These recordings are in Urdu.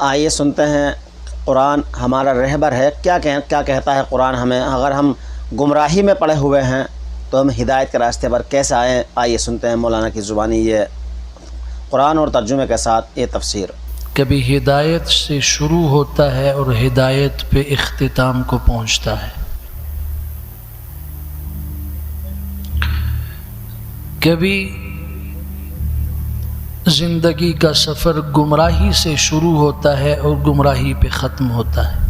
آئیے سنتے ہیں قرآن ہمارا رہبر ہے، کیا کہتا ہے قرآن ہمیں. اگر ہم گمراہی میں پڑے ہوئے ہیں تو ہم ہدایت کے راستے پر کیسے آئیں. آئیے سنتے ہیں مولانا کی زبانی یہ قرآن اور ترجمے کے ساتھ یہ تفسیر. کبھی ہدایت سے شروع ہوتا ہے اور ہدایت پہ اختتام کو پہنچتا ہے. کبھی زندگی کا سفر گمراہی سے شروع ہوتا ہے اور گمراہی پہ ختم ہوتا ہے.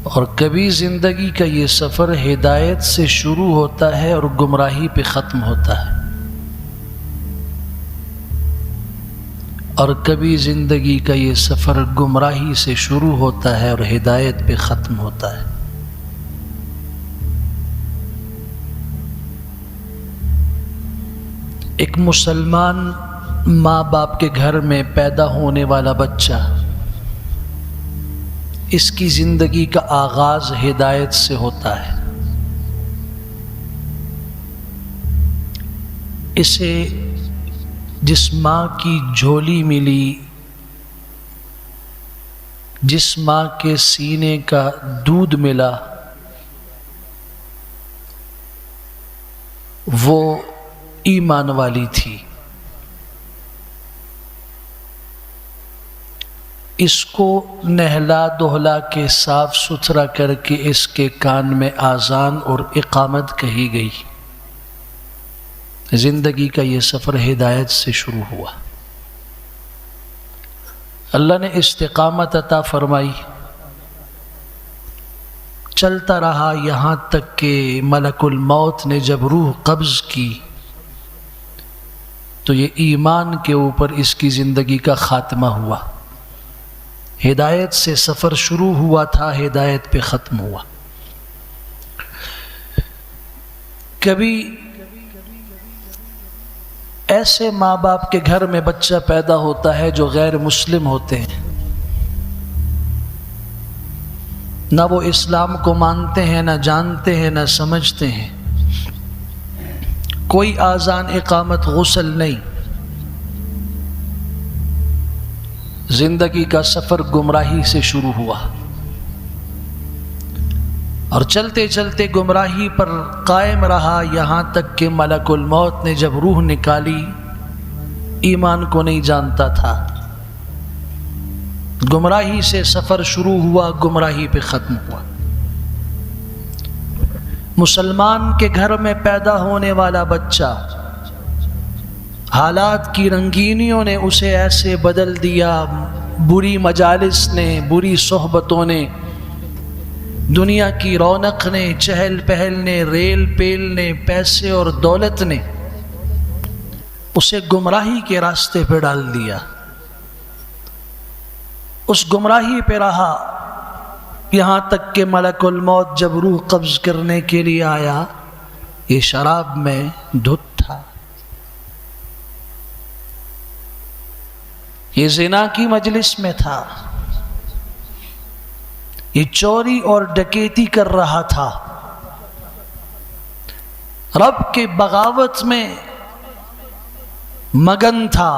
اور کبھی زندگی کا یہ سفر ہدایت سے شروع ہوتا ہے اور گمراہی پہ ختم ہوتا ہے. اور کبھی زندگی کا یہ سفر گمراہی سے شروع ہوتا ہے اور ہدایت پہ ختم ہوتا ہے. ایک مسلمان ماں باپ کے گھر میں پیدا ہونے والا بچہ، اس کی زندگی کا آغاز ہدایت سے ہوتا ہے. اسے جس ماں کی جھولی ملی، جس ماں کے سینے کا دودھ ملا، وہ ایمان والی تھی. اس کو نہلا دہلا کے صاف ستھرا کر کے اس کے کان میں اذان اور اقامت کہی گئی. زندگی کا یہ سفر ہدایت سے شروع ہوا. اللہ نے استقامت عطا فرمائی، چلتا رہا یہاں تک کہ ملک الموت نے جب روح قبض کی تو یہ ایمان کے اوپر اس کی زندگی کا خاتمہ ہوا. ہدایت سے سفر شروع ہوا تھا، ہدایت پہ ختم ہوا. کبھی ایسے ماں باپ کے گھر میں بچہ پیدا ہوتا ہے جو غیر مسلم ہوتے ہیں، نہ وہ اسلام کو مانتے ہیں، نہ جانتے ہیں، نہ سمجھتے ہیں. کوئی اذان اقامت غسل نہیں. زندگی کا سفر گمراہی سے شروع ہوا اور چلتے چلتے گمراہی پر قائم رہا یہاں تک کہ ملک الموت نے جب روح نکالی، ایمان کو نہیں جانتا تھا. گمراہی سے سفر شروع ہوا، گمراہی پہ ختم ہوا. مسلمان کے گھر میں پیدا ہونے والا بچہ، حالات کی رنگینیوں نے اسے ایسے بدل دیا، بری مجالس نے، بری صحبتوں نے، دنیا کی رونق نے، چہل پہل نے، ریل پیل نے، پیسے اور دولت نے اسے گمراہی کے راستے پہ ڈال دیا. اس گمراہی پہ رہا یہاں تک کہ ملک الموت جب روح قبض کرنے کے لیے آیا، یہ شراب میں دھت تھا، یہ زنا کی مجلس میں تھا، یہ چوری اور ڈکیتی کر رہا تھا، رب کے بغاوت میں مگن تھا.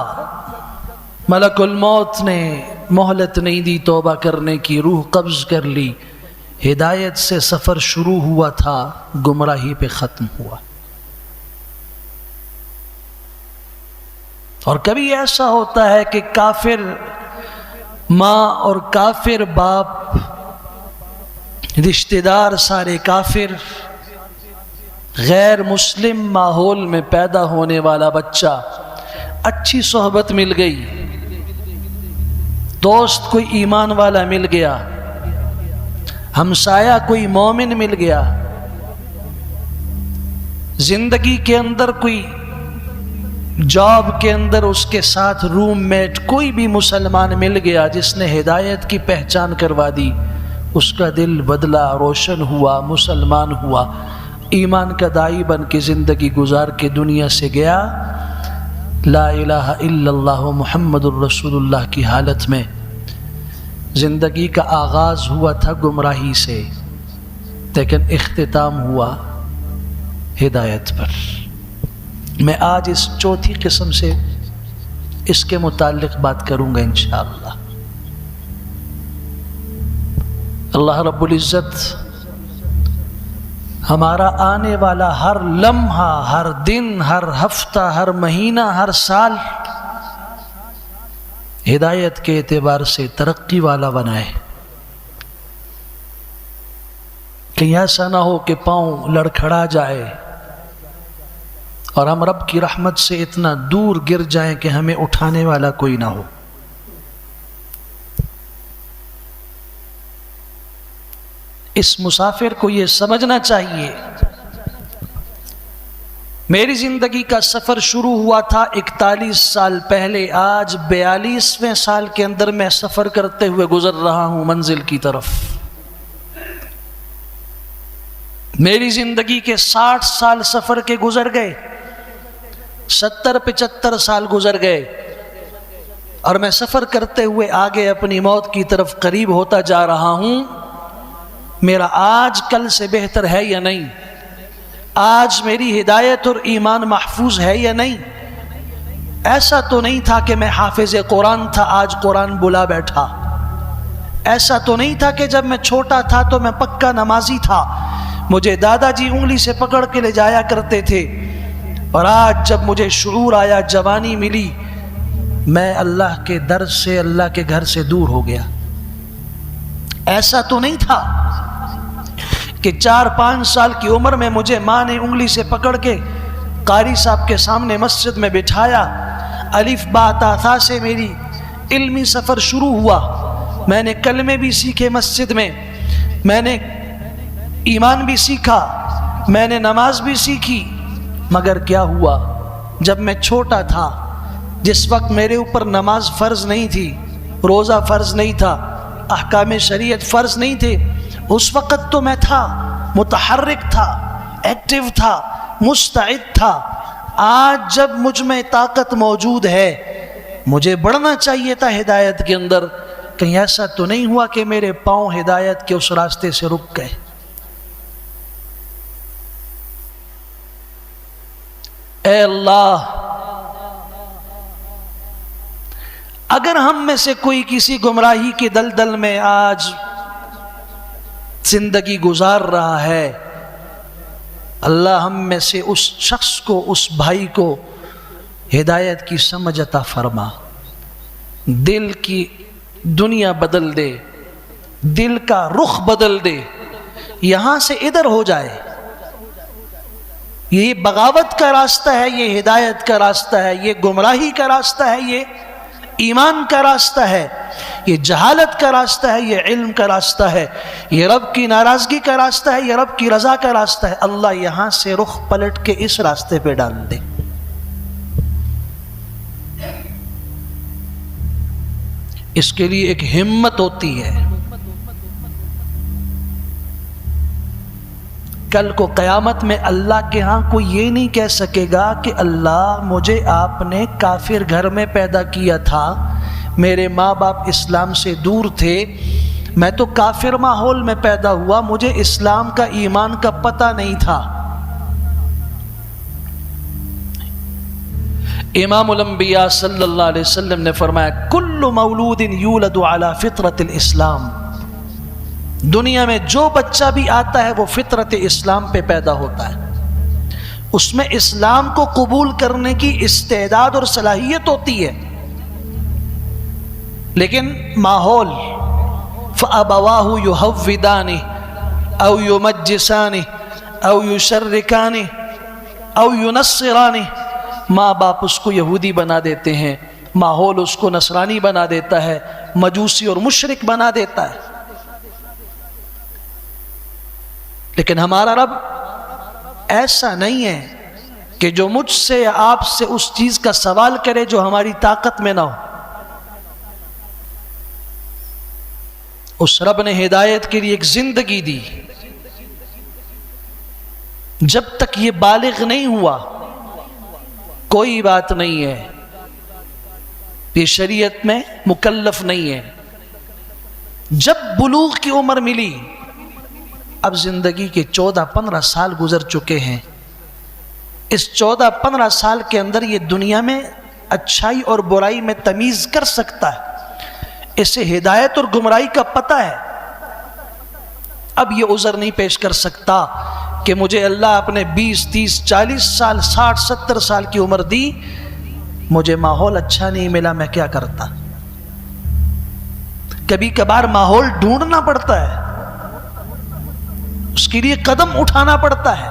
ملک الموت نے مہلت نہیں دی توبہ کرنے کی، روح قبض کر لی. ہدایت سے سفر شروع ہوا تھا، گمراہی پہ ختم ہوا. اور کبھی ایسا ہوتا ہے کہ کافر ماں اور کافر باپ، رشتہ دار سارے کافر، غیر مسلم ماحول میں پیدا ہونے والا بچہ، اچھی صحبت مل گئی، دوست کوئی ایمان والا مل گیا، ہمسایہ کوئی مومن مل گیا، زندگی کے اندر کوئی جاب کے اندر اس کے ساتھ روم میٹ کوئی بھی مسلمان مل گیا جس نے ہدایت کی پہچان کروا دی. اس کا دل بدلا، روشن ہوا، مسلمان ہوا، ایمان کا داعی بن کے زندگی گزار کے دنیا سے گیا. لا الہ الا اللہ محمد الرسول اللہ کی حالت میں. زندگی کا آغاز ہوا تھا گمراہی سے، لیکن اختتام ہوا ہدایت پر. میں آج اس چوتھی قسم سے اس کے متعلق بات کروں گا انشاءاللہ۔ اللہ رب العزت ہمارا آنے والا ہر لمحہ، ہر دن، ہر ہفتہ، ہر مہینہ، ہر سال ہدایت کے اعتبار سے ترقی والا بنائے۔ کہیں ایسا نہ ہو کہ پاؤں لڑکھڑا جائے اور ہم رب کی رحمت سے اتنا دور گر جائیں کہ ہمیں اٹھانے والا کوئی نہ ہو۔ اس مسافر کو یہ سمجھنا چاہیے، میری زندگی کا سفر شروع ہوا تھا 41 سال پہلے، آج 42ویں سال کے اندر میں سفر کرتے ہوئے گزر رہا ہوں منزل کی طرف۔ میری زندگی کے 60 سال سفر کے گزر گئے، 70-75 سال گزر گئے، اور میں سفر کرتے ہوئے آگے اپنی موت کی طرف قریب ہوتا جا رہا ہوں۔ میرا آج کل سے بہتر ہے یا نہیں؟ آج میری ہدایت اور ایمان محفوظ ہے یا نہیں؟ ایسا تو نہیں تھا کہ میں حافظ قرآن تھا، آج قرآن بلا بیٹھا۔ ایسا تو نہیں تھا کہ جب میں چھوٹا تھا تو میں پکا نمازی تھا، مجھے دادا جی انگلی سے پکڑ کے لے جایا کرتے تھے، اور آج جب مجھے شعور آیا، جوانی ملی، میں اللہ کے در سے، اللہ کے گھر سے دور ہو گیا۔ ایسا تو نہیں تھا کہ 4-5 سال کی عمر میں مجھے ماں نے انگلی سے پکڑ کے قاری صاحب کے سامنے مسجد میں بٹھایا، الف با تا ثا سے میری علمی سفر شروع ہوا، میں نے کلمے بھی سیکھے مسجد میں نے ایمان بھی سیکھا، میں نے نماز بھی سیکھی، مگر کیا ہوا؟ جب میں چھوٹا تھا، جس وقت میرے اوپر نماز فرض نہیں تھی، روزہ فرض نہیں تھا، احکام شریعت فرض نہیں تھے، اس وقت تو میں تھا، متحرک تھا، ایکٹیو تھا، مستعد تھا۔ آج جب مجھ میں طاقت موجود ہے، مجھے بڑھنا چاہیے تھا ہدایت کے اندر، کہیں ایسا تو نہیں ہوا کہ میرے پاؤں ہدایت کے اس راستے سے رک گئے؟ اے اللہ، اگر ہم میں سے کوئی کسی گمراہی کے دلدل میں آج زندگی گزار رہا ہے، اللہ ہم میں سے اس شخص کو، اس بھائی کو ہدایت کی سمجھ عطا فرما، دل کی دنیا بدل دے، دل کا رخ بدل دے، یہاں سے ادھر ہو جائے۔ یہ بغاوت کا راستہ ہے، یہ ہدایت کا راستہ ہے، یہ گمراہی کا راستہ ہے، یہ ایمان کا راستہ ہے، یہ جہالت کا راستہ ہے، یہ علم کا راستہ ہے، یہ رب کی ناراضگی کا راستہ ہے، یہ رب کی رضا کا راستہ ہے۔ اللہ یہاں سے رخ پلٹ کے اس راستے پہ ڈال دے۔ اس کے لیے ایک ہمت ہوتی ہے۔ کل کو قیامت میں اللہ کے ہاں کوئی یہ نہیں کہہ سکے گا کہ اللہ مجھے آپ نے کافر گھر میں پیدا کیا تھا، میرے ماں باپ اسلام سے دور تھے، میں تو کافر ماحول میں پیدا ہوا، مجھے اسلام کا، ایمان کا پتہ نہیں تھا۔ امام الانبیاء صلی اللہ علیہ وسلم نے فرمایا کل مولود یولد علی فطرت الاسلام، دنیا میں جو بچہ بھی آتا ہے وہ فطرت اسلام پہ پیدا ہوتا ہے، اس میں اسلام کو قبول کرنے کی استعداد اور صلاحیت ہوتی ہے، لیکن ماحول فَأَبَوَاهُ يُحَوِّدَانِهِ أَوْ يُمَجِّسَانِهِ أَوْ يُشَرِّكَانِهِ أَوْ يُنَصِّرَانِهِ، ماں باپ اس کو یہودی بنا دیتے ہیں، ماحول اس کو نصرانی بنا دیتا ہے، مجوسی اور مشرک بنا دیتا ہے۔ لیکن ہمارا رب ایسا نہیں ہے کہ جو مجھ سے یا آپ سے اس چیز کا سوال کرے جو ہماری طاقت میں نہ ہو۔ اس رب نے ہدایت کے لیے ایک زندگی دی، جب تک یہ بالغ نہیں ہوا کوئی بات نہیں ہے، یہ شریعت میں مکلف نہیں ہے۔ جب بلوغ کی عمر ملی، اب زندگی کے 14-15 سال گزر چکے ہیں، اس 14-15 سال کے اندر یہ دنیا میں اچھائی اور برائی میں تمیز کر سکتا ہے، اسے ہدایت اور گمراہی کا پتہ ہے. اب یہ عذر نہیں پیش کر سکتا کہ مجھے اللہ اپنے 20 30 40 سال 60 70 سال کی عمر دی، مجھے ماحول اچھا نہیں ملا، میں کیا کرتا. کبھی کبھار ماحول ڈھونڈنا پڑتا ہے، اس کے لیے قدم اٹھانا پڑتا ہے،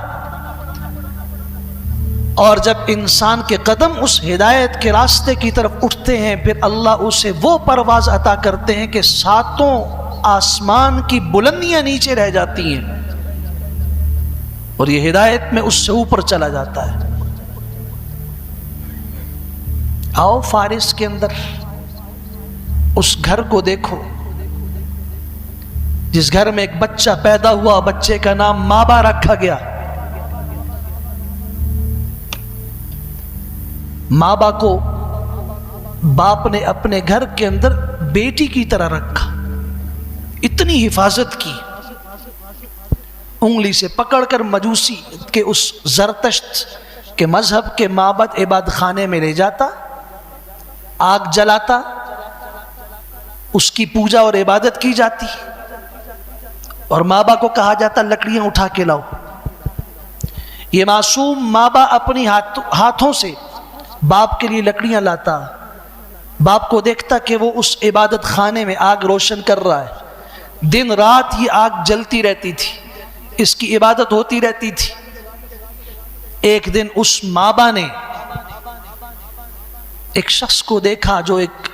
اور جب انسان کے قدم اس ہدایت کے راستے کی طرف اٹھتے ہیں پھر اللہ اسے وہ پرواز عطا کرتے ہیں کہ 7 آسمان کی بلندیاں نیچے رہ جاتی ہیں اور یہ ہدایت میں اس سے اوپر چلا جاتا ہے. آؤ فارس کے اندر اس گھر کو دیکھو جس گھر میں ایک بچہ پیدا ہوا، بچے کا نام مابا رکھا گیا. مابا کو باپ نے اپنے گھر کے اندر بیٹی کی طرح رکھا، اتنی حفاظت کی، انگلی سے پکڑ کر مجوسی کے اس زرتشت کے مذہب کے معبد عبادت خانے میں لے جاتا، آگ جلاتا، اس کی پوجا اور عبادت کی جاتی، اور مابا کو کہا جاتا لکڑیاں اٹھا کے لاؤ. یہ معصوم مابا اپنی ہاتھوں سے باپ کے لیے لکڑیاں لاتا، باپ کو دیکھتا کہ وہ اس عبادت خانے میں آگ روشن کر رہا ہے، دن رات یہ آگ جلتی رہتی تھی، اس کی عبادت ہوتی رہتی تھی. ایک دن اس مابا نے ایک شخص کو دیکھا جو ایک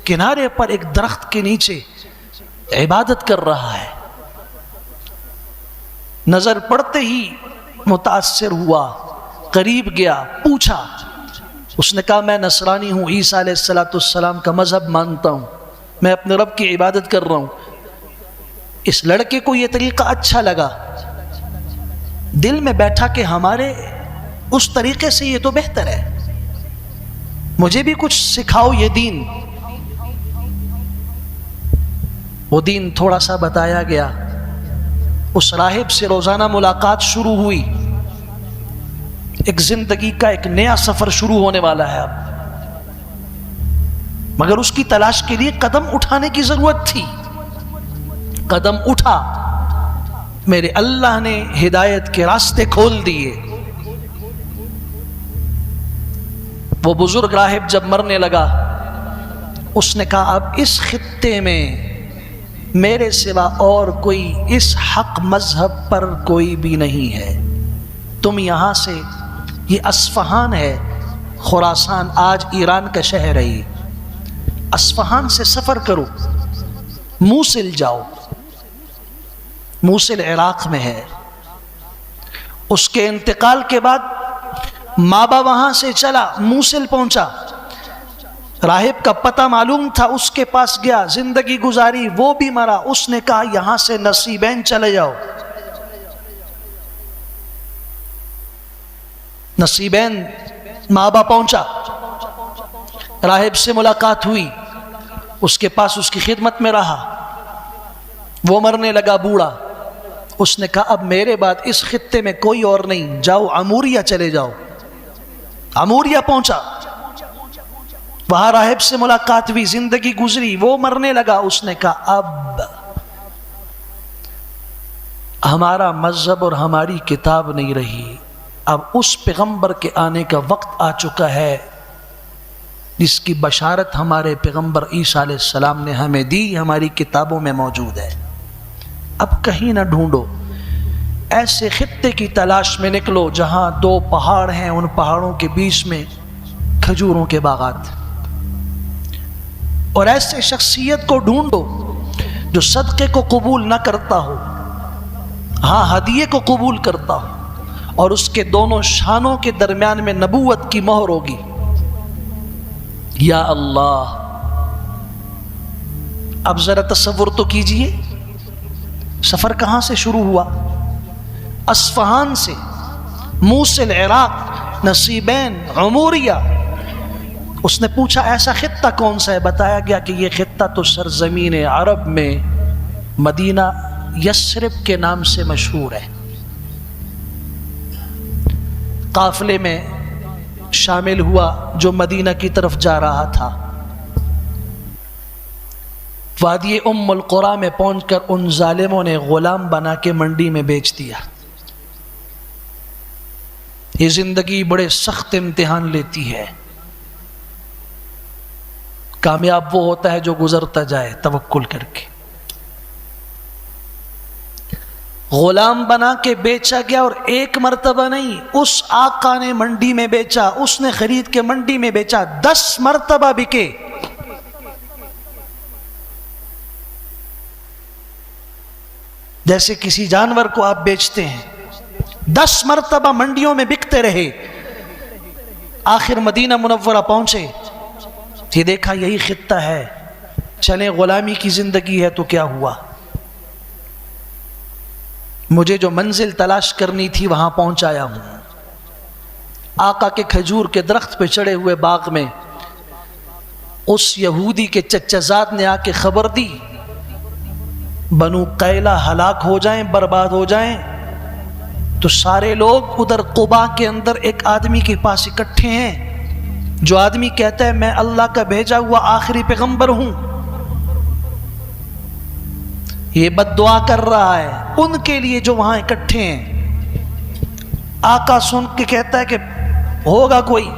کنارے پر ایک درخت کے نیچے عبادت کر رہا ہے. نظر پڑتے ہی متاثر ہوا، قریب گیا، پوچھا. اس نے کہا میں نصرانی ہوں، عیسیٰ علیہ السلام کا مذہب مانتا ہوں، میں اپنے رب کی عبادت کر رہا ہوں. اس لڑکے کو یہ طریقہ اچھا لگا، دل میں بیٹھا کہ ہمارے اس طریقے سے یہ تو بہتر ہے، مجھے بھی کچھ سکھاؤ یہ دین. وہ دین تھوڑا سا بتایا گیا. اس راہب سے روزانہ ملاقات شروع ہوئی. ایک زندگی کا ایک نیا سفر شروع ہونے والا ہے اب، مگر اس کی تلاش کے لیے قدم اٹھانے کی ضرورت تھی. قدم اٹھا، میرے اللہ نے ہدایت کے راستے کھول دیے. وہ بزرگ راہب جب مرنے لگا اس نے کہا اب اس خطے میں میرے سوا اور کوئی اس حق مذہب پر کوئی بھی نہیں ہے. تم یہاں سے، یہ اصفہان ہے، خراسان آج ایران کا شہر ہے، یہ اصفہان سے سفر کرو، موصل جاؤ. موصل عراق میں ہے. اس کے انتقال کے بعد مابا وہاں سے چلا، موصل پہنچا. راہب کا پتہ معلوم تھا، اس کے پاس گیا، زندگی گزاری، وہ بھی مرا. اس نے کہا یہاں سے نصیبین چلے جاؤ. نصیبین مابا پہنچا، راہب سے ملاقات ہوئی، اس کے پاس اس کی خدمت میں رہا. وہ مرنے لگا بوڑھا. اس نے کہا اب میرے بعد اس خطے میں کوئی اور نہیں، جاؤ عموریہ چلے جاؤ. عموریہ پہنچا، وہاں راہب سے ملاقات ہوئی، زندگی گزری، وہ مرنے لگا. اس نے کہا اب ہمارا مذہب اور ہماری کتاب نہیں رہی، اب اس پیغمبر کے آنے کا وقت آ چکا ہے جس کی بشارت ہمارے پیغمبر عیسیٰ علیہ السلام نے ہمیں دی، ہماری کتابوں میں موجود ہے. اب کہیں نہ ڈھونڈو، ایسے خطے کی تلاش میں نکلو جہاں 2 پہاڑ ہیں، ان پہاڑوں کے بیچ میں کھجوروں کے باغات، اور ایسے شخصیت کو ڈھونڈو جو صدقے کو قبول نہ کرتا ہو، ہاں ہدیے کو قبول کرتا ہو، اور اس کے دونوں شانوں کے درمیان میں نبوت کی مہر ہوگی. یا اللہ، اب ذرا تصور تو کیجئے، سفر کہاں سے شروع ہوا؟ اصفہان سے، موصل عراق، نصیبین، عموریہ. اس نے پوچھا ایسا خطہ کون سا ہے؟ بتایا گیا کہ یہ خطہ تو سرزمین عرب میں مدینہ یثرب کے نام سے مشہور ہے. قافلے میں شامل ہوا جو مدینہ کی طرف جا رہا تھا۔ وادی ام القریٰ میں پہنچ کر ان ظالموں نے غلام بنا کے منڈی میں بیچ دیا۔ یہ زندگی بڑے سخت امتحان لیتی ہے۔ کامیاب وہ ہوتا ہے جو گزرتا جائے توکل کر کے۔ غلام بنا کے بیچا گیا، اور ایک مرتبہ نہیں، اس آقا نے منڈی میں بیچا، اس نے خرید کے منڈی میں بیچا، 10 مرتبہ بکے۔ جیسے کسی جانور کو آپ بیچتے ہیں، 10 مرتبہ منڈیوں میں بکتے رہے۔ آخر مدینہ منورہ پہنچے، یہ دیکھا یہی خطہ ہے، چلیں غلامی کی زندگی ہے تو کیا ہوا، مجھے جو منزل تلاش کرنی تھی وہاں پہنچایا ہوں۔ آقا کے کھجور کے درخت پہ چڑھے ہوئے باغ میں اس یہودی کے چچزاد نے آ کے خبر دی، بنو قیلہ ہلاک ہو جائیں، برباد ہو جائیں، تو سارے لوگ ادھر قباء کے اندر ایک آدمی کے پاس اکٹھے ہیں، جو آدمی کہتا ہے میں اللہ کا بھیجا ہوا آخری پیغمبر ہوں، یہ بد دعا کر رہا ہے ان کے لیے جو وہاں اکٹھے ہیں۔ آقا سن کے کہتا ہے کہ ہوگا کوئی،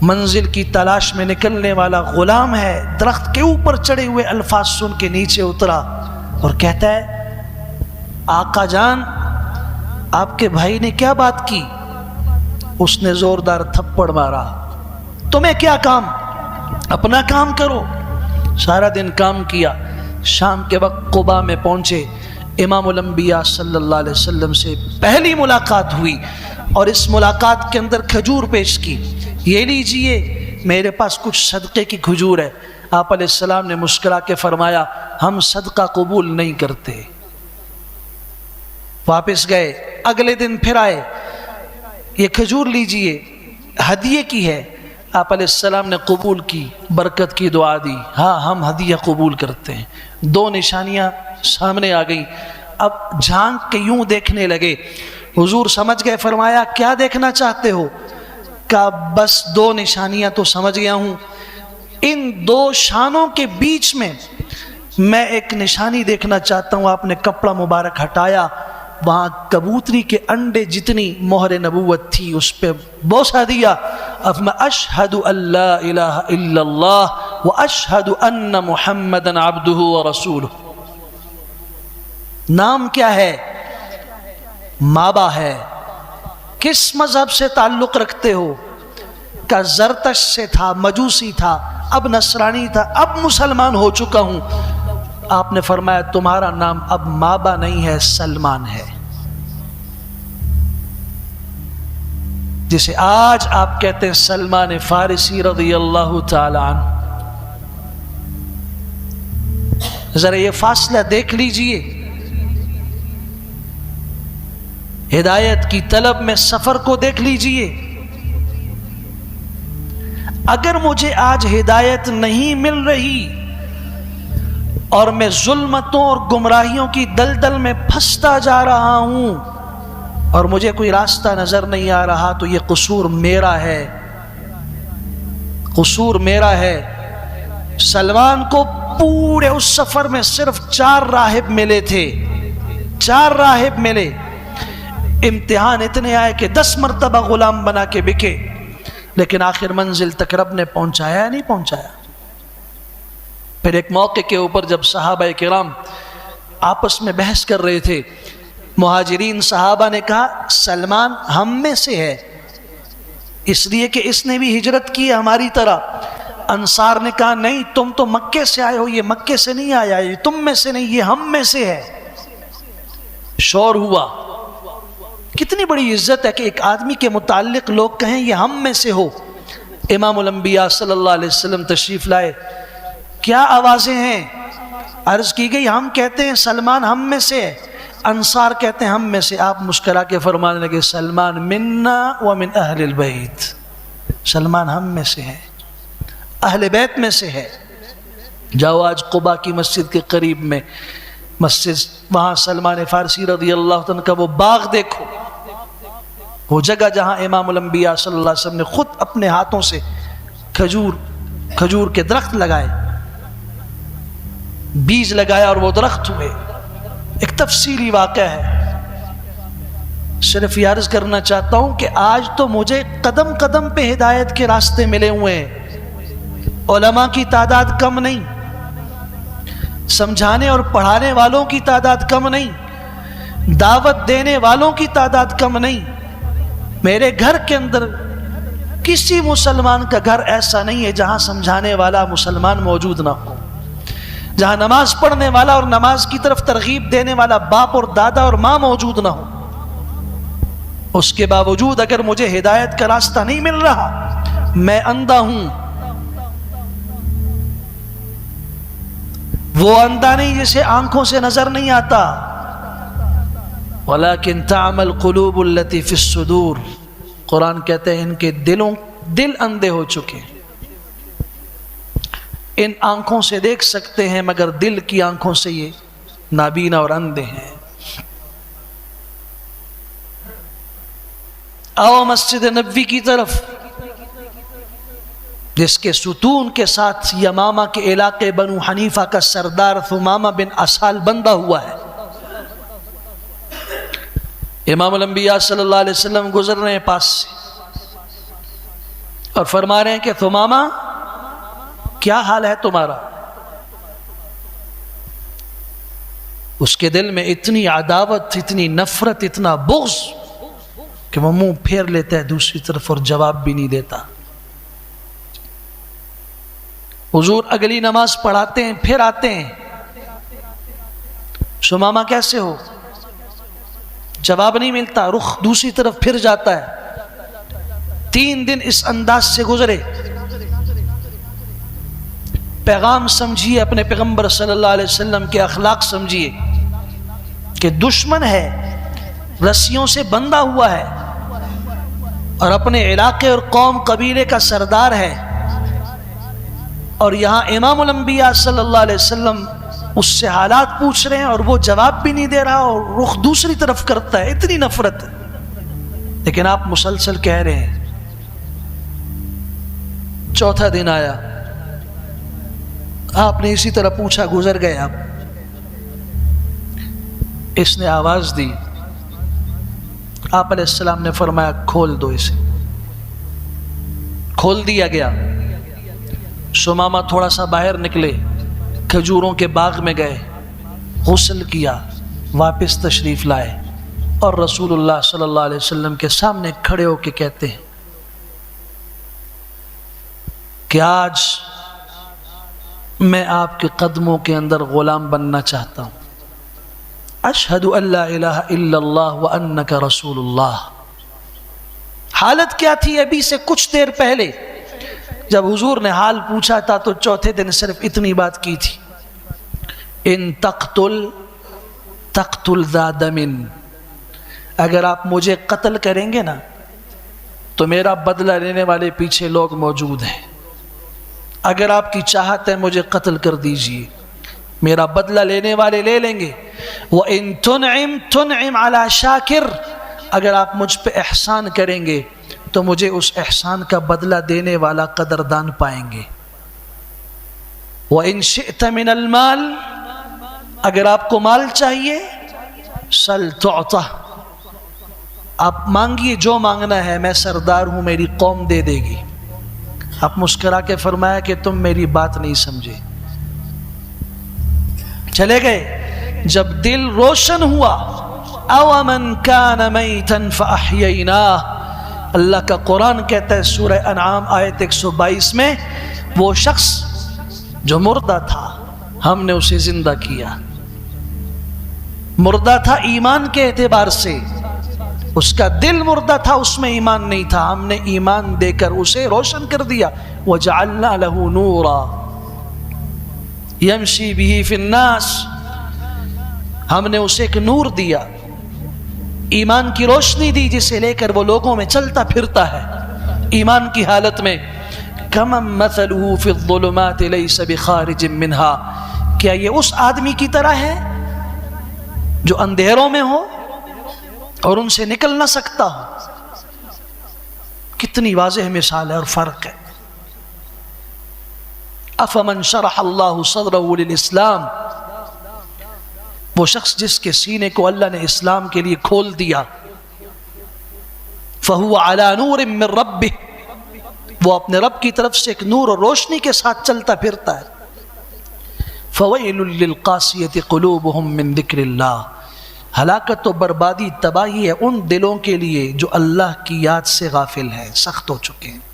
منزل کی تلاش میں نکلنے والا غلام ہے، درخت کے اوپر چڑھے ہوئے الفاظ سن کے نیچے اترا اور کہتا ہے آقا جان آپ کے بھائی نے کیا بات کی؟ اس نے زوردار تھپڑ مارا، تمہیں کیا کام، اپنا کام کرو۔ سارا دن کام کیا، شام کے وقت قباء میں پہنچے، امام الانبیاء صلی اللہ علیہ وسلم سے پہلی ملاقات ہوئی، اور اس ملاقات کے اندر کھجور پیش کی، یہ لیجئے میرے پاس کچھ صدقے کی کھجور ہے۔ آپ علیہ السلام نے مسکرا کے فرمایا ہم صدقہ قبول نہیں کرتے۔ واپس گئے، اگلے دن پھر آئے، یہ کھجور لیجئے ہدیے کی ہے۔ آپ علیہ السلام نے قبول کی، برکت کی دعا دی، ہاں ہم ہدیہ قبول کرتے ہیں۔ 2 نشانیاں سامنے آ گئی، اب جھانک کے یوں دیکھنے لگے۔ حضور سمجھ گئے، فرمایا کیا دیکھنا چاہتے ہو؟ کہا بس 2 نشانیاں تو سمجھ گیا ہوں، ان 2 شانوں کے بیچ میں ایک نشانی دیکھنا چاہتا ہوں۔ آپ نے کپڑا مبارک ہٹایا، وہاں کبوتری کے انڈے جتنی مہر نبوت تھی اس پہ بوسہ دیا، اب میں اشہد ان لا الہ الا اللہ واشہد ان محمدن عبدہ ورسولہ۔ نام کیا ہے؟ مابا ہے۔ کس مذہب سے تعلق رکھتے ہو؟ کہ زرتش سے تھا، مجوسی تھا، اب نصرانی تھا، اب مسلمان ہو چکا ہوں۔ آپ نے فرمایا تمہارا نام اب مابا نہیں ہے، سلمان ہے، جسے آج آپ کہتے ہیں سلمان فارسی رضی اللہ تعالی عنہ۔ ذرا یہ فاصلہ دیکھ لیجئے، ہدایت کی طلب میں سفر کو دیکھ لیجئے۔ اگر مجھے آج ہدایت نہیں مل رہی اور میں ظلمتوں اور گمراہیوں کی دلدل میں پھنستا جا رہا ہوں اور مجھے کوئی راستہ نظر نہیں آ رہا، تو یہ قصور میرا ہے، قصور میرا ہے۔ سلمان کو پورے اس سفر میں صرف 4 راہب ملے تھے، 4 راہب ملے۔ امتحان اتنے آئے کہ 10 مرتبہ غلام بنا کے بکے، لیکن آخر منزل تک رب نے پہنچایا نہیں پہنچایا۔ پھر ایک موقع کے اوپر جب صحابہ کرام آپس میں بحث کر رہے تھے، مہاجرین صحابہ نے کہا سلمان ہم میں سے ہے، اس لیے کہ اس نے بھی ہجرت کی ہماری طرح۔ انصار نے کہا نہیں، تم تو مکے سے آئے ہو، یہ مکے سے نہیں آیا، یہ تم میں سے نہیں، یہ ہم میں سے ہے۔ شور ہوا۔ کتنی بڑی عزت ہے کہ ایک آدمی کے متعلق لوگ کہیں یہ ہم میں سے ہو۔ امام الانبیاء صلی اللہ علیہ وسلم تشریف لائے، کیا آوازیں ہیں؟ عرض کی گئی ہم کہتے ہیں سلمان ہم میں سے ہے، انصار کہتے ہیں ہم میں سے۔ آپ مسکرا کے فرمانے لگے سلمان منا ومن اہل البیت، سلمان ہم میں سے ہے، اہل بیت میں سے ہے۔ جاؤ آج قباء کی مسجد کے قریب میں مسجد، وہاں سلمان فارسی رضی اللہ عنہ کا وہ باغ دیکھو، وہ جگہ جہاں امام الانبیاء صلی اللہ علیہ وسلم نے خود اپنے ہاتھوں سے کھجور کے درخت لگائے، بیج لگایا اور وہ درخت ہوئے، ایک تفصیلی واقعہ ہے۔ صرف یہ عرض کرنا چاہتا ہوں کہ آج تو مجھے قدم قدم پہ ہدایت کے راستے ملے ہوئے ہیں، علماء کی تعداد کم نہیں، سمجھانے اور پڑھانے والوں کی تعداد کم نہیں، دعوت دینے والوں کی تعداد کم نہیں۔ میرے گھر کے اندر کسی مسلمان کا گھر ایسا نہیں ہے جہاں سمجھانے والا مسلمان موجود نہ ہو، جہاں نماز پڑھنے والا اور نماز کی طرف ترغیب دینے والا باپ اور دادا اور ماں موجود نہ ہو۔ اس کے باوجود اگر مجھے ہدایت کا راستہ نہیں مل رہا، میں اندھا ہوں۔ وہ اندھا نہیں جسے آنکھوں سے نظر نہیں آتا، وَلَكِنْ تَعْمَى الْقُلُوبُ الَّتِي فِي الصُّدُورِ، قرآن کہتے ہیں ان کے دل اندھے ہو چکے ہیں۔ ان آنکھوں سے دیکھ سکتے ہیں مگر دل کی آنکھوں سے یہ نابینا اور اندھے ہیں۔ آؤ مسجد نبوی کی طرف، جس کے ستون کے ساتھ یمامہ کے علاقے بنو حنیفہ کا سردار ثمامہ بن اسال بندہ ہوا ہے۔ امام الانبیاء صلی اللہ علیہ وسلم گزر رہے ہیں پاس سے اور فرما رہے ہیں کہ ثمامہ کیا حال ہے تمہارا؟ اس کے دل میں اتنی عداوت، اتنی نفرت، اتنا بغض کہ وہ منہ پھیر لیتا ہے دوسری طرف اور جواب بھی نہیں دیتا۔ حضور اگلی نماز پڑھاتے ہیں، پھر آتے ہیں، ثمامہ کیسے ہو؟ جواب نہیں ملتا، رخ دوسری طرف پھر جاتا ہے۔ 3 دن اس انداز سے گزرے۔ پیغام سمجھیے اپنے پیغمبر صلی اللہ علیہ وسلم کے اخلاق سمجھیے کہ دشمن ہے، رسیوں سے بندھا ہوا ہے اور اپنے علاقے اور قوم قبیلے کا سردار ہے، اور یہاں امام الانبیاء صلی اللہ علیہ وسلم اس سے حالات پوچھ رہے ہیں اور وہ جواب بھی نہیں دے رہا اور رخ دوسری طرف کرتا ہے۔ اتنی نفرت ہے، لیکن آپ مسلسل کہہ رہے ہیں۔ 4تھا دن آیا، آپ نے اسی طرح پوچھا، گزر گئے آپ۔ اس نے آواز دی، آپ علیہ السلام نے فرمایا کھول دو اسے۔ کھول دیا گیا۔ ثمامہ تھوڑا سا باہر نکلے، کھجوروں کے باغ میں گئے، غسل کیا، واپس تشریف لائے اور رسول اللہ صلی اللہ علیہ وسلم کے سامنے کھڑے ہو کے کہتے ہیں کہ آج میں آپ کے قدموں کے اندر غلام بننا چاہتا ہوں۔ اشہد ان لا الہ الا اللہ وانک رسول اللہ۔ حالت کیا تھی ابھی سے کچھ دیر پہلے جب حضور نے حال پوچھا تھا تو 4تھے دن صرف اتنی بات کی تھی، ان تقتل ذا دم، اگر آپ مجھے قتل کریں گے نا تو میرا بدلہ لینے والے پیچھے لوگ موجود ہیں، اگر آپ کی چاہت ہے مجھے قتل کر دیجئے، میرا بدلہ لینے والے لے لیں گے۔ وَإِن تُنْعِمْ عَلَى شَاكِرٍ، اگر آپ مجھ پہ احسان کریں گے تو مجھے اس احسان کا بدلہ دینے والا قدردان پائیں گے۔ وَإِن شِئْتَ مِنَ الْمَالِ، اگر آپ کو مال چاہیے، سَلْ تُعْطَ، آپ مانگیے جو مانگنا ہے، میں سردار ہوں، میری قوم دے دے گی۔ آپ مسکرا کے فرمایا کہ تم میری بات نہیں سمجھے، چلے گئے۔ جب دل روشن ہوا، أَوَمَنْ كَانَ مَيْتًا فَأَحْيَيْنَاهُ، اللہ کا قرآن کہتا ہے سورہ انعام آیت 122 میں، وہ شخص جو مردہ تھا ہم نے اسے زندہ کیا۔ مردہ تھا ایمان کے اعتبار سے، اس کا دل مردہ تھا، اس میں ایمان نہیں تھا، ہم نے ایمان دے کر اسے روشن کر دیا۔ وَجَعَلْنَا لَهُ نُورًا يَمْشِي بِهِ فِي النَّاسِ، ہم نے اسے ایک نور دیا، ایمان کی روشنی دی، جسے لے کر وہ لوگوں میں چلتا پھرتا ہے ایمان کی حالت میں۔ كَمَنْ مَثَلُهُ فِي الظُّلُمَاتِ لَيْسَ بِخَارِجٍ مِّنْهَا، کیا یہ اس آدمی کی طرح ہے جو اندھیروں میں ہو اور ان سے نکل نہ سکتا ہو؟ کتنی واضح مثال ہے اور فرق ہے. افمن شرح اللہ صدرہ للاسلام، وہ شخص جس کے سینے کو اللہ نے اسلام کے لیے کھول دیا، فہو علی نور من ربہ، وہ اپنے رب کی طرف سے ایک نور اور روشنی کے ساتھ چلتا پھرتا ہے. فویل للقاسیۃ قلوبہم من ذکر اللہ، ہلاکت و بربادی تباہی ہے ان دلوں کے لیے جو اللہ کی یاد سے غافل ہیں، سخت ہو چکے ہیں.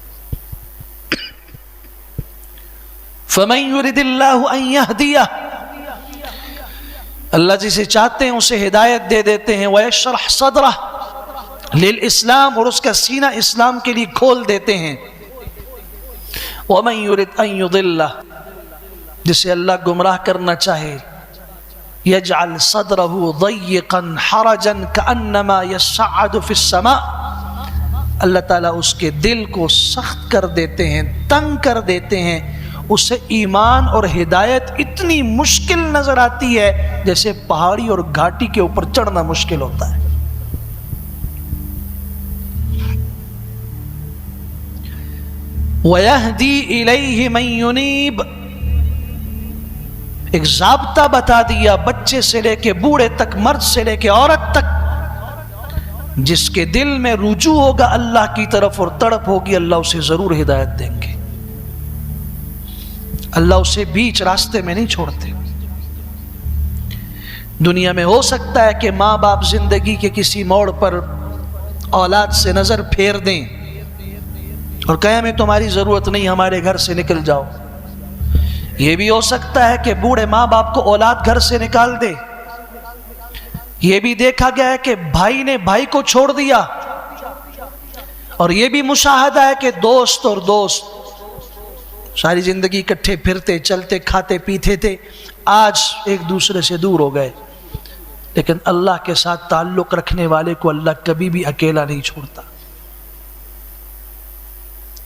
فمن یرد اللہ ان یہدیہ، اللہ جسے چاہتے ہیں اسے ہدایت دے دیتے ہیں. ویشرح صدرہ للاسلام، اور اس کا سینہ اسلام کے لیے کھول دیتے ہیں. ومن یرد ان یضلہ، جسے اللہ گمراہ کرنا چاہے، یجعل صدرہ ضیقا حرجا کانما یصعد فی السماء، اللہ تعالیٰ اس کے دل کو سخت کر دیتے ہیں، تنگ کر دیتے ہیں. اسے ایمان اور ہدایت اتنی مشکل نظر آتی ہے جیسے پہاڑی اور گھاٹی کے اوپر چڑھنا مشکل ہوتا ہے. وَيَهْدِي إِلَيْهِ مَن يُنِيبُ، ایک ضابطہ بتا دیا بچے سے لے کے بوڑھے تک، مرد سے لے کے عورت تک، جس کے دل میں رجوع ہوگا اللہ کی طرف اور تڑپ ہوگی، اللہ اسے ضرور ہدایت دیں گے. اللہ اسے بیچ راستے میں نہیں چھوڑتے. دنیا میں ہو سکتا ہے کہ ماں باپ زندگی کے کسی موڑ پر اولاد سے نظر پھیر دیں اور کہیں ہمیں تمہاری ضرورت نہیں، ہمارے گھر سے نکل جاؤ. یہ بھی ہو سکتا ہے کہ بوڑھے ماں باپ کو اولاد گھر سے نکال دے. یہ بھی دیکھا گیا ہے کہ بھائی نے بھائی کو چھوڑ دیا، اور یہ بھی مشاہدہ ہے کہ دوست اور دوست ساری زندگی اکٹھے پھرتے چلتے کھاتے پیتے تھے، آج ایک دوسرے سے دور ہو گئے. لیکن اللہ کے ساتھ تعلق رکھنے والے کو اللہ کبھی بھی اکیلا نہیں چھوڑتا.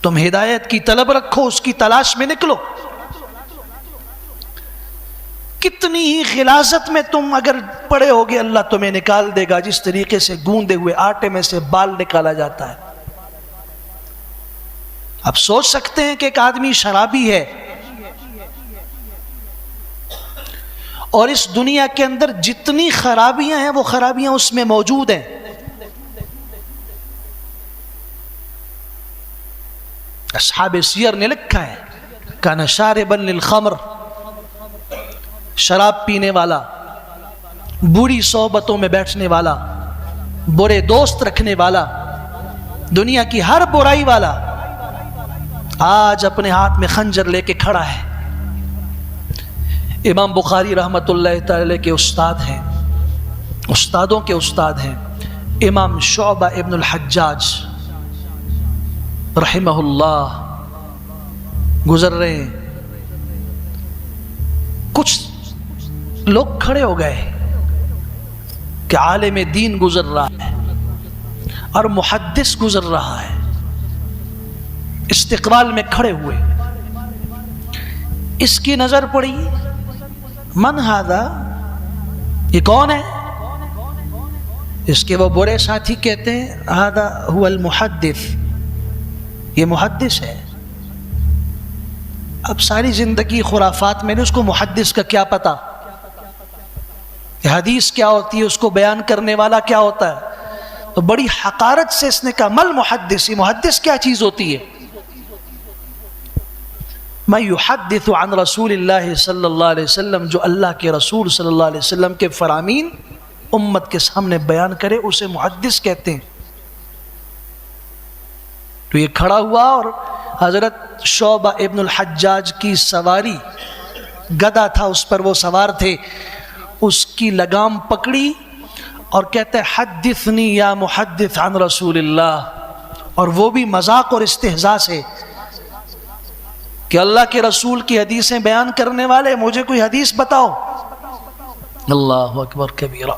تم ہدایت کی طلب رکھو، اس کی تلاش میں نکلو. کتنی ہی غلاظت میں تم اگر پڑے ہوگے، اللہ تمہیں نکال دے گا، جس طریقے سے گوندے ہوئے آٹے میں سے بال نکالا جاتا ہے. اب سوچ سکتے ہیں کہ ایک آدمی شرابی ہے اور اس دنیا کے اندر جتنی خرابیاں ہیں وہ خرابیاں اس میں موجود ہیں. اصحاب سیر نے لکھا ہے کان شاربا للخمر، شراب پینے والا، بری صحبتوں میں بیٹھنے والا، برے دوست رکھنے والا، دنیا کی ہر برائی والا، آج اپنے ہاتھ میں خنجر لے کے کھڑا ہے. امام بخاری رحمت اللہ تعالی کے استاد ہیں، استادوں کے استاد ہیں، امام شعبہ ابن الحجاج رحمہ اللہ گزر رہے ہیں. کچھ لوگ کھڑے ہو گئے کہ عالم دین گزر رہا ہے اور محدث گزر رہا ہے. استقبال میں کھڑے ہوئے، اس کی نظر پڑی، من ھذا، یہ کون ہے؟ اس کے وہ برے ساتھی کہتے ہیں ھذا ھو المحدث، یہ محدث ہے. اب ساری زندگی خرافات میں نے، اس کو محدث کا کیا پتا، حدیث کیا ہوتی ہے، اس کو بیان کرنے والا کیا ہوتا ہے. تو بڑی حقارت سے اس نے کہا مل محدث، محدث کیا چیز ہوتی ہے؟ میں یحدث عن رسول اللہ صلی اللہ علیہ وسلم، جو اللہ کے رسول صلی اللہ علیہ وسلم کے فرامین امت کے سامنے بیان کرے اسے محدث کہتے ہیں. تو یہ کھڑا ہوا اور حضرت شعبہ ابن الحجاج کی سواری، گدھا تھا اس پر وہ سوار تھے، اس کی لگام پکڑی اور کہتے حدثنی یا محدث عن رسول اللہ، اور وہ بھی مذاق اور استہزاء سے کہ اللہ کے رسول کی حدیثیں بیان کرنے والے، مجھے کوئی حدیث بتاؤ. اللہ اکبر کبیرہ.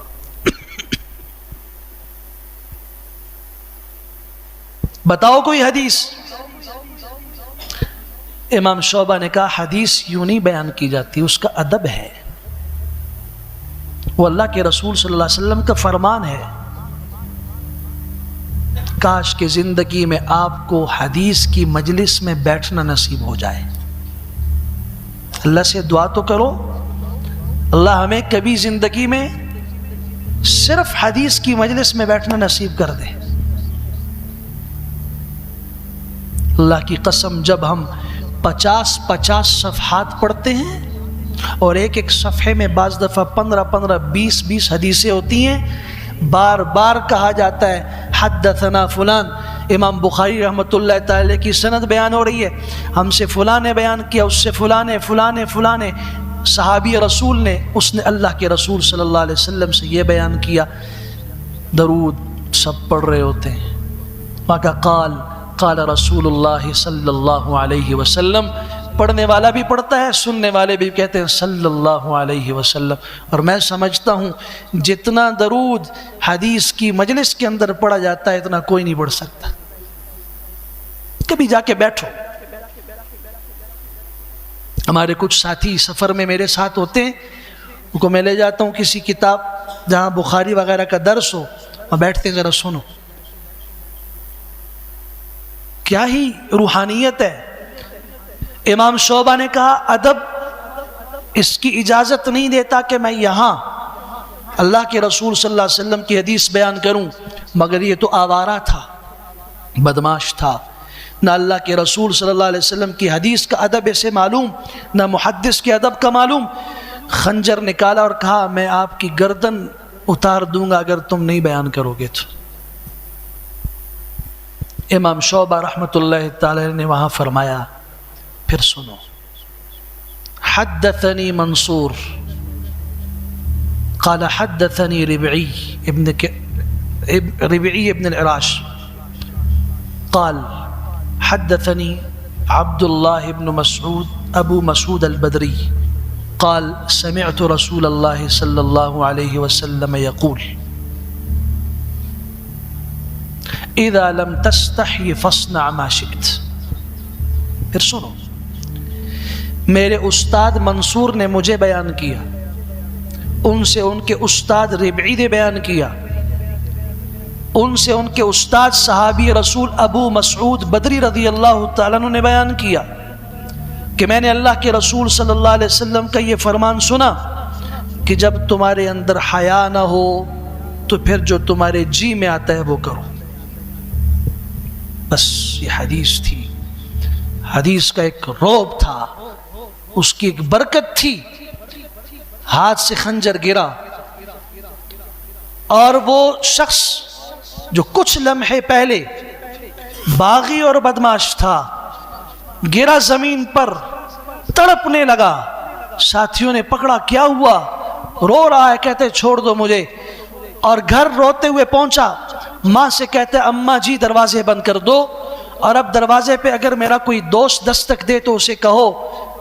بتاؤ کوئی حدیث. امام شعبہ نے کہا حدیث یوں نہیں بیان کی جاتی، اس کا ادب ہے، وہ اللہ کے رسول صلی اللہ علیہ وسلم کا فرمان ہے. کاش کہ زندگی میں آپ کو حدیث کی مجلس میں بیٹھنا نصیب ہو جائے. اللہ سے دعا تو کرو اللہ ہمیں کبھی زندگی میں صرف حدیث کی مجلس میں بیٹھنا نصیب کر دے. اللہ کی قسم جب ہم 50 صفحات پڑھتے ہیں اور ایک ایک صفحے میں بعض دفعہ 15 20 حدیثیں ہوتی ہیں, بار بار کہا جاتا ہے حدثنا فلان. امام بخاری رحمۃ اللہ تعالی کی سند بیان ہو رہی ہے, ہم سے فلاں نے بیان کیا, اس سے فلاں نے صحابی رسول نے, اس نے اللہ کے رسول صلی اللہ علیہ وسلم سے یہ بیان کیا. درود سب پڑھ رہے ہوتے ہیں, وہاں کا قال رسول اللہ صلی اللہ علیہ وسلم, پڑھنے والا بھی پڑھتا ہے, سننے والے بھی کہتے ہیں صلی اللہ علیہ وسلم. اور میں سمجھتا ہوں جتنا درود حدیث کی مجلس کے اندر پڑھا جاتا ہے اتنا کوئی نہیں پڑھ سکتا. کبھی جا کے بیٹھو. ہمارے کچھ ساتھی سفر میں میرے ساتھ ہوتے ہیں, ان کو میں لے جاتا ہوں کسی کتاب جہاں بخاری وغیرہ کا درس ہو, اور بیٹھتے ذرا سنو, کیا ہی روحانیت ہے. امام شعبہ نے کہا ادب اس کی اجازت نہیں دیتا کہ میں یہاں اللہ کے رسول صلی اللہ علیہ وسلم کی حدیث بیان کروں, مگر یہ تو آوارہ تھا, بدماش تھا, نہ اللہ کے رسول صلی اللہ علیہ وسلم کی حدیث کا ادب اسے معلوم, نہ محدث کے ادب کا معلوم. خنجر نکالا اور کہا میں آپ کی گردن اتار دوں گا اگر تم نہیں بیان کرو گے تو. امام شعبہ رحمۃ اللہ تعالی نے وہاں فرمایا, پھر سنو, حدثنی منصور قال حدثنی ربعی ابن العراش قال حدثني عبد الله بن مسعود ابو مسعود البدری قال سمعت رسول الله صلی اللہ علیہ وسلم يقول اذا لم تستحي فاصنع ما شئت. پھر سنو, میرے استاد منصور نے مجھے بیان کیا, ان سے ان کے استاد ربعی نے بیان کیا, ان سے ان کے استاد صحابی رسول ابو مسعود بدری رضی اللہ تعالیٰ عنہ نے بیان کیا کہ میں نے اللہ کے رسول صلی اللہ علیہ وسلم کا یہ فرمان سنا کہ جب تمہارے اندر حیا نہ ہو تو پھر جو تمہارے جی میں آتا ہے وہ کرو. بس یہ حدیث تھی, حدیث کا ایک روب تھا, اس کی ایک برکت تھی. ہاتھ سے خنجر گرا اور وہ شخص جو کچھ لمحے پہلے باغی اور بدماش تھا گرا زمین پر, تڑپنے لگا. ساتھیوں نے پکڑا, کیا ہوا؟ رو رہا ہے. کہتے چھوڑ دو مجھے. اور گھر روتے ہوئے پہنچا, ماں سے کہتے اماں جی دروازے بند کر دو, اور اب دروازے پہ اگر میرا کوئی دوست دستک دے تو اسے کہو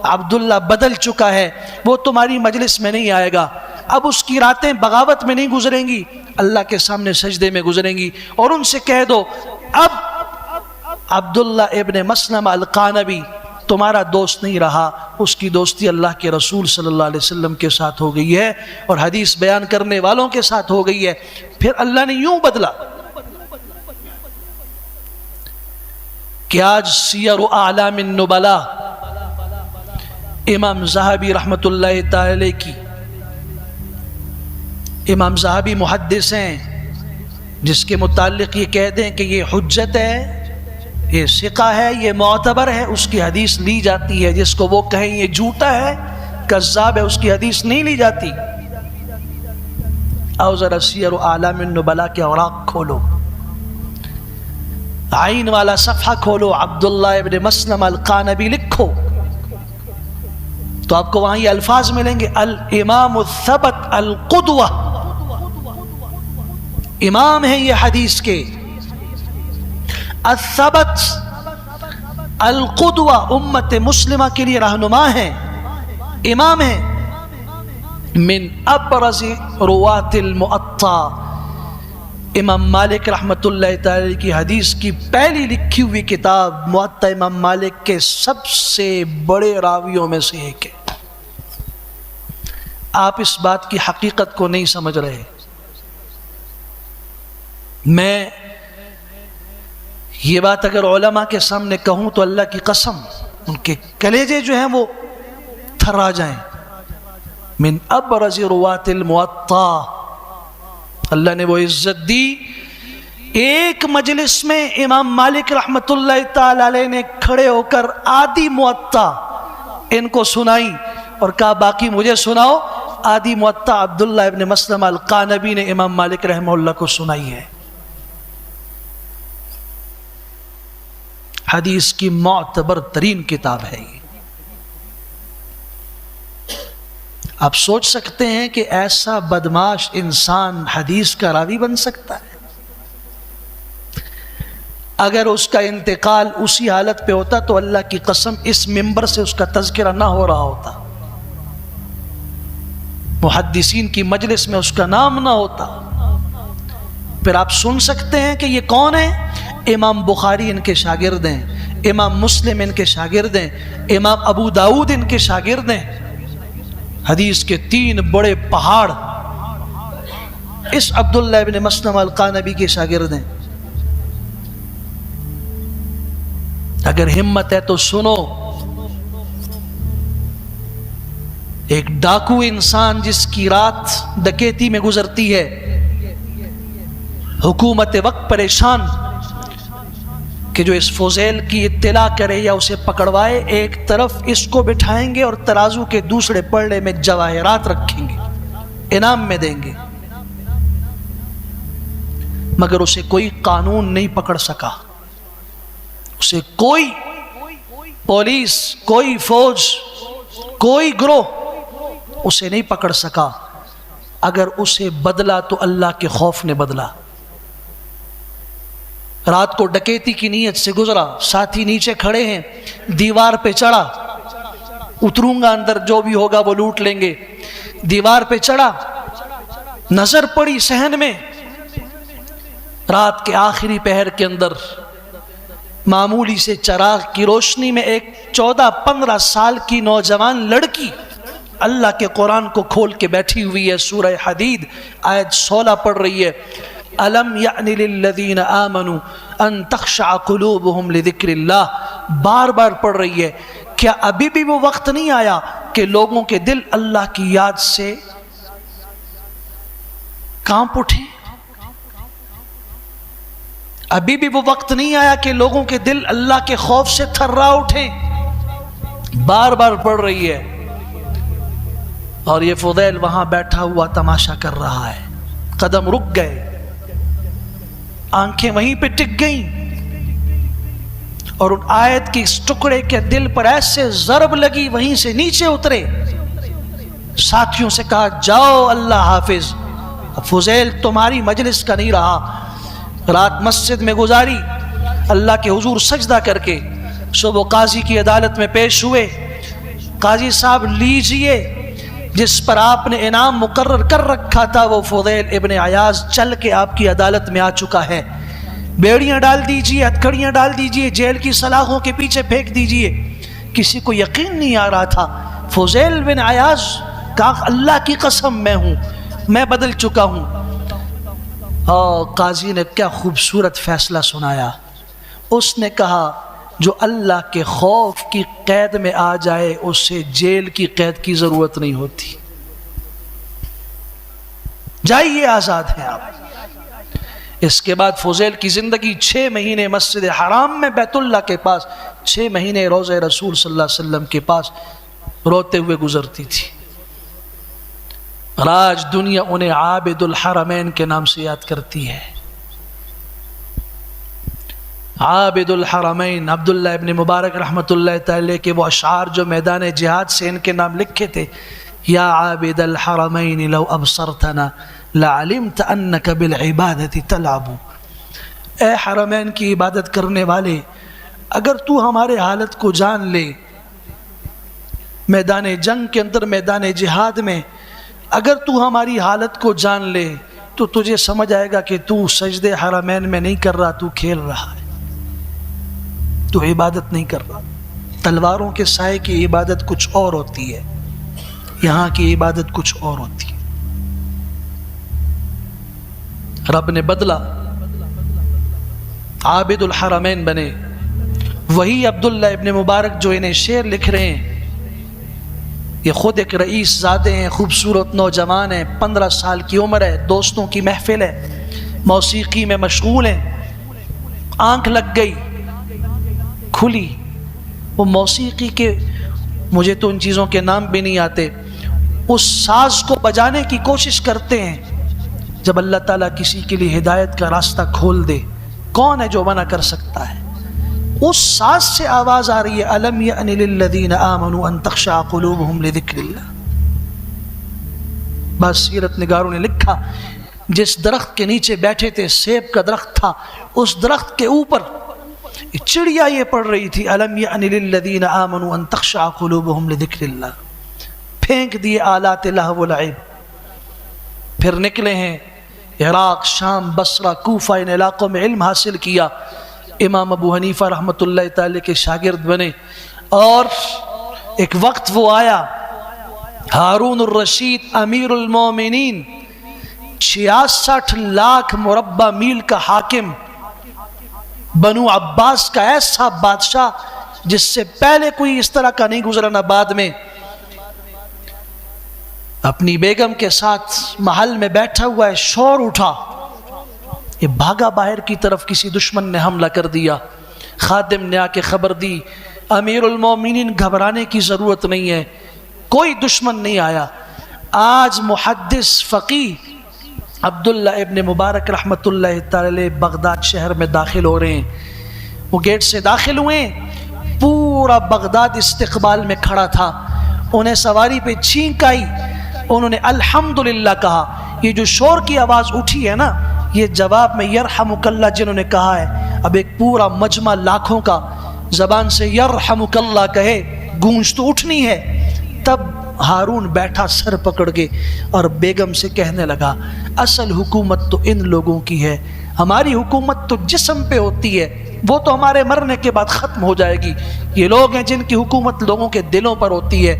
عبداللہ بدل چکا ہے, وہ تمہاری مجلس میں نہیں آئے گا. اب اس کی راتیں بغاوت میں نہیں گزریں گی, اللہ کے سامنے سجدے میں گزریں گی. اور ان سے کہہ دو اب عبداللہ ابن مسلمہ القانبی تمہارا دوست نہیں رہا, اس کی دوستی اللہ کے رسول صلی اللہ علیہ وسلم کے ساتھ ہو گئی ہے اور حدیث بیان کرنے والوں کے ساتھ ہو گئی ہے. پھر اللہ نے یوں بدلا کہ آج سیر اعلام النبلاء امام ذہبی رحمۃ اللہ تعالی کی, امام ذہبی محدث ہیں جس کے متعلق یہ کہہ دیں کہ یہ حجت ہے, یہ ثقہ ہے, یہ معتبر ہے, اس کی حدیث لی جاتی ہے. جس کو وہ کہیں یہ جھوٹا ہے, کذاب ہے, اس کی حدیث نہیں لی جاتی. آؤ ذرا سیر اعلام النبلاء کے اوراق کھولو, عین والا صفحہ کھولو, عبداللہ ابن مسلمہ القانبی لکھو تو آپ کو وہاں یہ الفاظ ملیں گے, الامام الثبت القدوہ, امام ہیں یہ حدیث کے, الثبت القدوہ امت مسلمہ کے لیے رہنما ہیں, امام ہیں, من ابرز روات المؤطا. امام مالک رحمۃ اللہ تعالی کی حدیث کی پہلی لکھی ہوئی کتاب موطا امام مالک کے سب سے بڑے راویوں میں سے ایک ہے. آپ اس بات کی حقیقت کو نہیں سمجھ رہے. میں یہ بات اگر علماء کے سامنے کہوں تو اللہ کی قسم ان کے کلیجے جو ہیں وہ تھرا جائیں. من ابرز روات الموطا، اللہ نے وہ عزت دی. ایک مجلس میں امام مالک رحمت اللہ تعالی علیہ نے کھڑے ہو کر آدھی موطا ان کو سنائی اور کہا باقی مجھے سناؤ. آدھی موطا عبداللہ ابن مسلمہ القانبی نے امام مالک رحمہ اللہ کو سنائی ہے. حدیث کی معتبر ترین کتاب ہے یہ. آپ سوچ سکتے ہیں کہ ایسا بدماش انسان حدیث کا راوی بن سکتا ہے؟ اگر اس کا انتقال اسی حالت پہ ہوتا تو اللہ کی قسم اس منبر سے اس کا تذکرہ نہ ہو رہا ہوتا، محدثین کی مجلس میں اس کا نام نہ ہوتا. پھر آپ سن سکتے ہیں کہ یہ کون ہے؟ امام بخاری ان کے شاگرد ہیں، امام مسلم ان کے شاگرد ہیں، امام ابو داؤد ان کے شاگرد ہیں. حدیث کے 3 بڑے پہاڑ اس عبداللہ ابن مسلمہ القانبی کے شاگرد ہیں. اگر ہمت ہے تو سنو. ایک ڈاکو انسان جس کی رات ڈکیتی میں گزرتی ہے، حکومت وقت پریشان کہ جو اس فضیل کی اطلاع کرے یا اسے پکڑوائے، ایک طرف اس کو بٹھائیں گے اور ترازو کے دوسرے پلڑے میں جواہرات رکھیں گے، انعام میں دیں گے. مگر اسے کوئی قانون نہیں پکڑ سکا، اسے کوئی پولیس، کوئی فوج، کوئی گروہ اسے نہیں پکڑ سکا. اگر اسے بدلا تو اللہ کے خوف نے بدلا. رات کو ڈکیتی کی نیت سے گزرا، ساتھی نیچے کھڑے ہیں، دیوار پہ چڑھا، اتروں گا اندر، جو بھی ہوگا وہ لوٹ لیں گے. دیوار پہ چڑھا، نظر پڑی صحن میں، رات کے آخری پہر کے اندر معمولی سے چراغ کی روشنی میں ایک 14-15 سال کی نوجوان لڑکی اللہ کے قرآن کو کھول کے بیٹھی ہوئی ہے. سورہ حدید آیت 16 پڑھ رہی ہے. الم یعن للذین آمنوا ان تخشع قلوبہم لذکر اللہ، بار بار پڑھ رہی ہے. کیا ابھی بھی وہ وقت نہیں آیا کہ لوگوں کے دل اللہ کی یاد سے کانپ اٹھیں؟ ابھی بھی وہ وقت نہیں آیا کہ لوگوں کے دل اللہ کے خوف سے تھرا اٹھیں؟ بار بار پڑھ رہی ہے. اور یہ فضیل وہاں بیٹھا ہوا تماشا کر رہا ہے. قدم رک گئے، آنکھیں وہیں پہ ٹک گئیں، اور ان آیت کے اس ٹکڑے کے دل پر ایسے ضرب لگی، وہیں سے نیچے اترے. ساتھیوں سے کہا جاؤ اللہ حافظ، فضیل تمہاری مجلس کا نہیں رہا. رات مسجد میں گزاری، اللہ کے حضور سجدہ کر کے صبح قاضی کی عدالت میں پیش ہوئے. قاضی صاحب لیجئے، جس پر آپ نے انعام مقرر کر رکھا تھا وہ فضیل ابن عیاض چل کے آپ کی عدالت میں آ چکا ہے. بیڑیاں ڈال دیجئے، ہتھکڑیاں ڈال دیجئے، جیل کی سلاخوں کے پیچھے پھینک دیجئے. کسی کو یقین نہیں آ رہا تھا. فضیل بن عیاض کہا اللہ کی قسم میں ہوں، میں بدل چکا ہوں. اور قاضی نے کیا خوبصورت فیصلہ سنایا. اس نے کہا جو اللہ کے خوف کی قید میں آ جائے اسے جیل کی قید کی ضرورت نہیں ہوتی. جائیے، آزاد ہیں آپ. اس کے بعد فضیل کی زندگی 6 مہینے مسجد حرام میں بیت اللہ کے پاس، 6 مہینے روضہ رسول صلی اللہ علیہ وسلم کے پاس روتے ہوئے گزرتی تھی. آج دنیا انہیں عابد الحرمین کے نام سے یاد کرتی ہے. عابد الحرمین عبداللہ ابن مبارک رحمت اللہ تعالی کے وہ اشعار جو میدان جہاد سے ان کے نام لکھے تھے. یا عابد الحرمین لو ابصرتنا لعلمت انک بالعبادت تلعب. اے حرمین کی عبادت کرنے والے، اگر تو ہمارے حالت کو جان لے، میدان جنگ کے اندر، میدان جہاد میں اگر تو ہماری حالت کو جان لے تو تجھے سمجھ آئے گا کہ تو سجدے حرمین میں نہیں کر رہا، تو کھیل رہا ہے، تو عبادت نہیں کر رہا. تلواروں کے سائے کی عبادت کچھ اور ہوتی ہے، یہاں کی عبادت کچھ اور ہوتی ہے. رب نے بدلا. عابد الحرمین بنے. وہی عبداللہ ابن مبارک جو انہیں شعر لکھ رہے ہیں، یہ خود ایک رئیس زادے ہیں، خوبصورت نوجوان ہیں، 15 سال کی عمر ہے، دوستوں کی محفل ہے، موسیقی میں مشغول ہیں. آنکھ لگ گئی، کھلی، وہ موسیقی کے، مجھے تو ان چیزوں کے نام بھی نہیں آتے، اس ساز کو بجانے کی کوشش کرتے ہیں. جب اللہ تعالیٰ کسی کے لیے ہدایت کا راستہ کھول دے، کون ہے جو منع کر سکتا ہے؟ اس ساز سے آواز آ رہی ہے، الم یأن للذین آمنوا ان تخشع قلوبہم لذکر اللہ. بس سیرت نگاروں نے لکھا جس درخت کے نیچے بیٹھے تھے، سیب کا درخت تھا، اس درخت کے اوپر چڑیا یہ پڑھ رہی تھی، الم یأن للذین آمنوا ان تخشع قلوبہم لذکر اللہ. پھینک دیے آلات لہو و لعب، پھر نکلے ہیں عراق، شام، بصرہ، کوفہ، ان علاقوں میں علم حاصل کیا. امام ابو حنیفہ رحمۃ اللہ تعالی کے شاگرد بنے. اور ایک وقت وہ آیا، ہارون الرشید امیر المومنین، 66 لاکھ مربع میل کا حاکم، بنو عباس کا ایسا بادشاہ جس سے پہلے کوئی اس طرح کا نہیں گزرا نہ بعد میں، اپنی بیگم کے ساتھ محل میں بیٹھا ہوا ہے. شور اٹھا، یہ بھاگا باہر کی طرف، کسی دشمن نے حملہ کر دیا. خادم نے آ کے خبر دی، امیر المومنین گھبرانے کی ضرورت نہیں ہے، کوئی دشمن نہیں آیا. آج محدث فقیہ عبداللہ ابن مبارک رحمۃ اللہ تعالی بغداد شہر میں داخل ہو رہے ہیں. وہ گیٹ سے داخل ہوئے، پورا بغداد استقبال میں کھڑا تھا. انہیں سواری پہ چھینک آئی، انہوں نے الحمدللہ کہا. یہ جو شور کی آواز اٹھی ہے نا، یہ جواب میں یرحمک اللہ جنہوں نے کہا ہے. اب ایک پورا مجمع لاکھوں کا زبان سے یرحمک اللہ کہے، گونج تو اٹھنی ہے. تب ہارون بیٹھا سر پکڑ کے اور بیگم سے کہنے لگا، اصل حکومت تو ان لوگوں کی ہے، ہماری حکومت تو جسم پہ ہوتی ہے، وہ تو ہمارے مرنے کے بعد ختم ہو جائے گی. یہ لوگ ہیں جن کی حکومت لوگوں کے دلوں پر ہوتی ہے،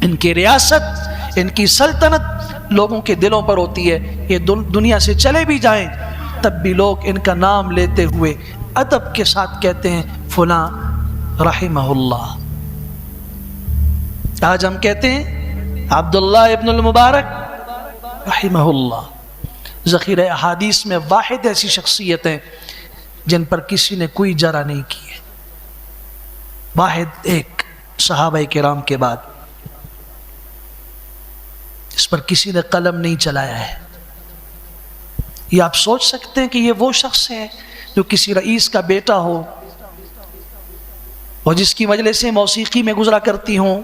ان کی ریاست، ان کی سلطنت لوگوں کے دلوں پر ہوتی ہے. یہ دنیا سے چلے بھی جائیں تب بھی لوگ ان کا نام لیتے ہوئے ادب کے ساتھ کہتے ہیں فلاں رحمہ اللہ. آج ہم کہتے ہیں عبداللہ ابن المبارک رحمہ اللہ. ذخیرہ احادیث میں واحد ایسی شخصیتیں جن پر کسی نے کوئی جرح نہیں کی ہے، واحد ایک صحابہ کرام کے بعد اس پر کسی نے قلم نہیں چلایا ہے. یہ آپ سوچ سکتے ہیں کہ یہ وہ شخص ہے جو کسی رئیس کا بیٹا ہو اور جس کی مجلسیں موسیقی میں گزرا کرتی ہوں.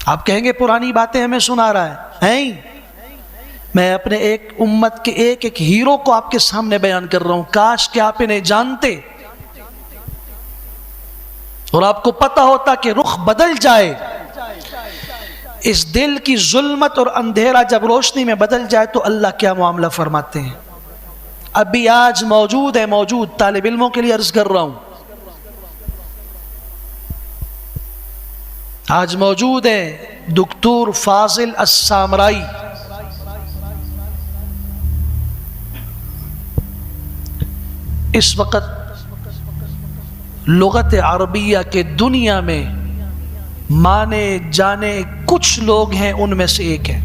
آپ کہیں گے پرانی باتیں ہمیں سنا رہا ہے. میں اپنے ایک امت کے ایک ایک ہیرو کو آپ کے سامنے بیان کر رہا ہوں. کاش کہ آپ انہیں جانتے اور آپ کو پتہ ہوتا کہ رخ بدل جائے. اس دل کی ظلمت اور اندھیرا جب روشنی میں بدل جائے تو اللہ کیا معاملہ فرماتے ہیں. ابھی آج موجود ہے، موجود طالب علموں کے لیے عرض کر رہا ہوں، آج موجود ہے دکتور فاضل السامرائی. اس وقت لغت عربیہ کے دنیا میں مانے جانے کچھ لوگ ہیں، ان میں سے ایک ہے،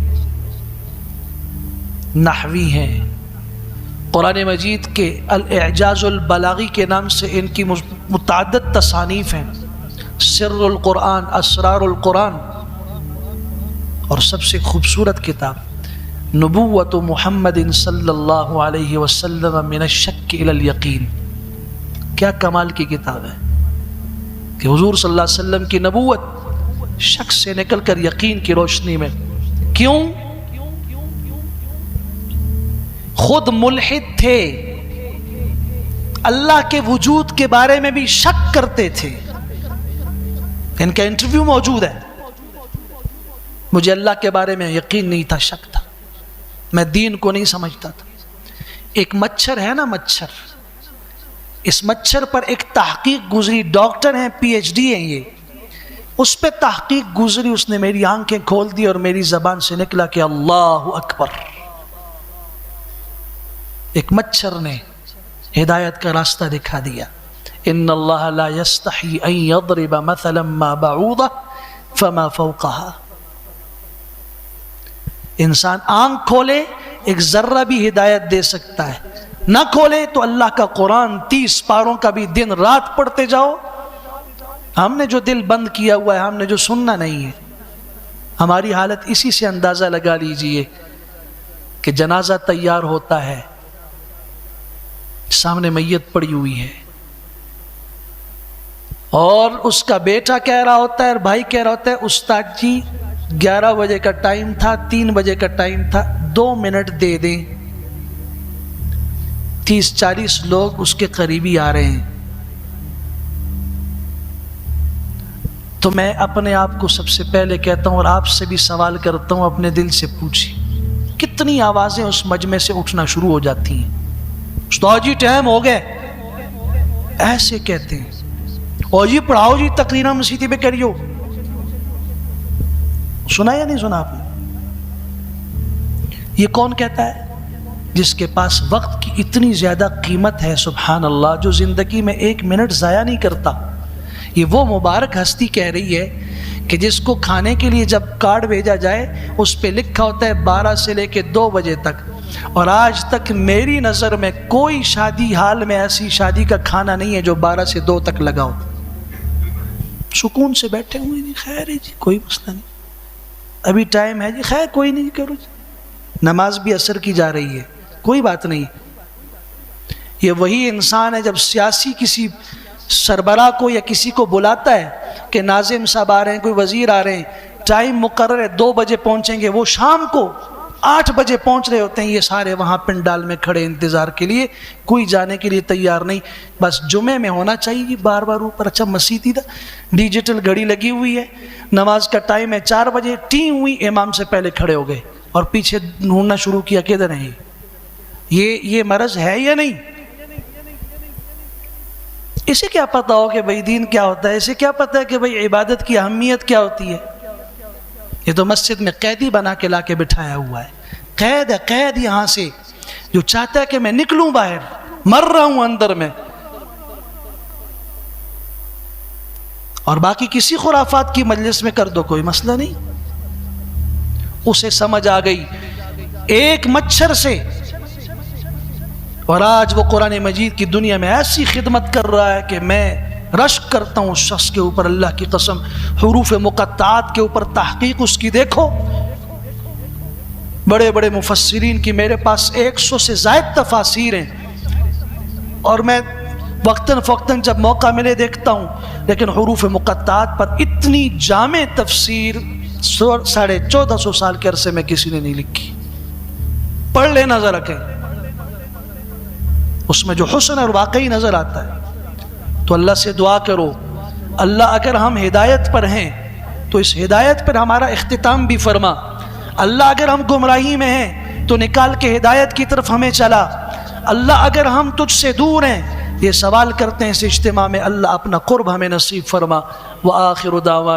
نحوی ہیں. قرآن مجید کے الاعجاز البلاغی کے نام سے ان کی متعدد تصانیف ہیں، سر القرآن، اسرار القرآن، اور سب سے خوبصورت کتاب نبوت محمد صلی اللہ علیہ وسلم من الشک الی الیقین. کیا کمال کی کتاب ہے کہ حضور صلی اللہ علیہ وسلم کی نبوت شک سے نکل کر یقین کی روشنی میں. کیوں؟ خود ملحد تھے، اللہ کے وجود کے بارے میں بھی شک کرتے تھے. ان کا انٹرویو موجود ہے. مجھے اللہ کے بارے میں یقین نہیں تھا، شک تھا، میں دین کو نہیں سمجھتا تھا. ایک مچھر ہے نا، مچھر، اس مچھر پر ایک تحقیق گزری، ڈاکٹر ہیں، پی ایچ ڈی ہیں، یہ اس پہ تحقیق گزری، اس نے میری آنکھیں کھول دی اور میری زبان سے نکلا کہ اللہ اکبر. ایک مچھر نے ہدایت کا راستہ دکھا دیا. ان اللہ لا یستحی ان یضرب مثلا ما بعوضہ فما فوقہا. انسان آنکھ کھولے ایک ذرہ بھی ہدایت دے سکتا ہے، نہ کھولے تو اللہ کا قرآن 30 پاروں کا بھی دن رات پڑھتے جاؤ. ہم نے جو دل بند کیا ہوا ہے، ہم نے جو سننا نہیں ہے. ہماری حالت اسی سے اندازہ لگا لیجئے کہ جنازہ تیار ہوتا ہے، سامنے میت پڑی ہوئی ہے، اور اس کا بیٹا کہہ رہا ہوتا ہے اور بھائی کہہ رہا ہوتا ہے استاد جی 11 بجے کا ٹائم تھا، 3 بجے کا ٹائم تھا، 2 منٹ دے دیں. 30-40 لوگ اس کے قریبی آ رہے ہیں. تو میں اپنے آپ کو سب سے پہلے کہتا ہوں اور آپ سے بھی سوال کرتا ہوں، اپنے دل سے پوچھیں کتنی آوازیں اس مجمع سے اٹھنا شروع ہو جاتی ہیں. استاد جی ٹائم ہو گئے ایسے کہتے ہیں، اور جی پڑھاؤ جی تقریر مسیتی پہ کریو. سنا یا نہیں سنا آپ نے؟ یہ کون کہتا ہے؟ جس کے پاس وقت کی اتنی زیادہ قیمت ہے، سبحان اللہ، جو زندگی میں 1 منٹ ضائع نہیں کرتا. یہ وہ مبارک ہستی کہہ رہی ہے کہ جس کو کھانے کے لیے جب کارڈ بھیجا جائے اس پہ لکھا ہوتا ہے 12 سے لے کے 2 بجے تک، اور آج تک میری نظر میں کوئی شادی حال میں ایسی شادی کا کھانا نہیں ہے جو 12 سے 2 تک لگا ہو. سکون سے بیٹھے ہوئے جی، خیر ہے جی کوئی مسئلہ نہیں، ابھی ٹائم ہے جی، خیر کوئی نہیں کرو جی، نماز بھی عصر کی جا رہی ہے، کوئی بات نہیں. یہ وہی انسان ہے جب سیاسی کسی سربراہ کو یا کسی کو بلاتا ہے کہ ناظم صاحب آ رہے ہیں، کوئی وزیر آ رہے ہیں، ٹائم مقرر ہے 2 بجے پہنچیں گے، وہ شام کو 8 بجے پہنچ رہے ہوتے ہیں. یہ سارے وہاں پنڈال میں کھڑے انتظار کے لیے، کوئی جانے کے لیے تیار نہیں. بس جمعے میں ہونا چاہیے بار بار اوپر. اچھا مسیتی تھا، ڈیجیٹل گھڑی لگی ہوئی ہے، نماز کا ٹائم ہے 4 بجے، ٹی ہوئی امام سے پہلے کھڑے ہو گئے اور پیچھے ڈھونڈنا شروع کیا کدھر ہے. یہ مرض ہے یا نہیں؟ اسے کیا پتا ہو کہ بھئی دین کیا ہوتا ہے، اسے کیا پتا ہے کہ بھئی عبادت کی اہمیت کیا ہوتی ہے. یہ تو مسجد میں قیدی بنا کے لا کے بٹھایا ہوا ہے. قید ہے، قید یہاں سے، جو چاہتا ہے کہ میں نکلوں باہر، مر رہا ہوں اندر میں. اور باقی کسی خرافات کی مجلس میں کر دو کوئی مسئلہ نہیں. اسے سمجھ آ گئی ایک مچھر سے، اور آج وہ قرآن مجید کی دنیا میں ایسی خدمت کر رہا ہے کہ میں رشک کرتا ہوں اس شخص کے اوپر، اللہ کی قسم. حروف مقطعات کے اوپر تحقیق اس کی دیکھو، بڑے بڑے مفسرین کی میرے پاس 100 سے زائد تفاسیر ہیں، اور میں وقتاً فوقتاً جب موقع ملے دیکھتا ہوں. لیکن حروف مقطعات پر اتنی جامع تفسیر 1450 سال کے عرصے میں کسی نے نہیں لکھی. پڑھ لینا ذرا کہ اس میں جو حسن اور واقعی نظر آتا ہے. تو اللہ سے دعا کرو، اللہ اگر ہم ہدایت پر ہیں تو اس ہدایت پر ہمارا اختتام بھی فرما. اللہ اگر ہم گمراہی میں ہیں تو نکال کے ہدایت کی طرف ہمیں چلا. اللہ اگر ہم تجھ سے دور ہیں، یہ سوال کرتے ہیں اس اجتماع میں، اللہ اپنا قرب ہمیں نصیب فرما. وآخر دعوانا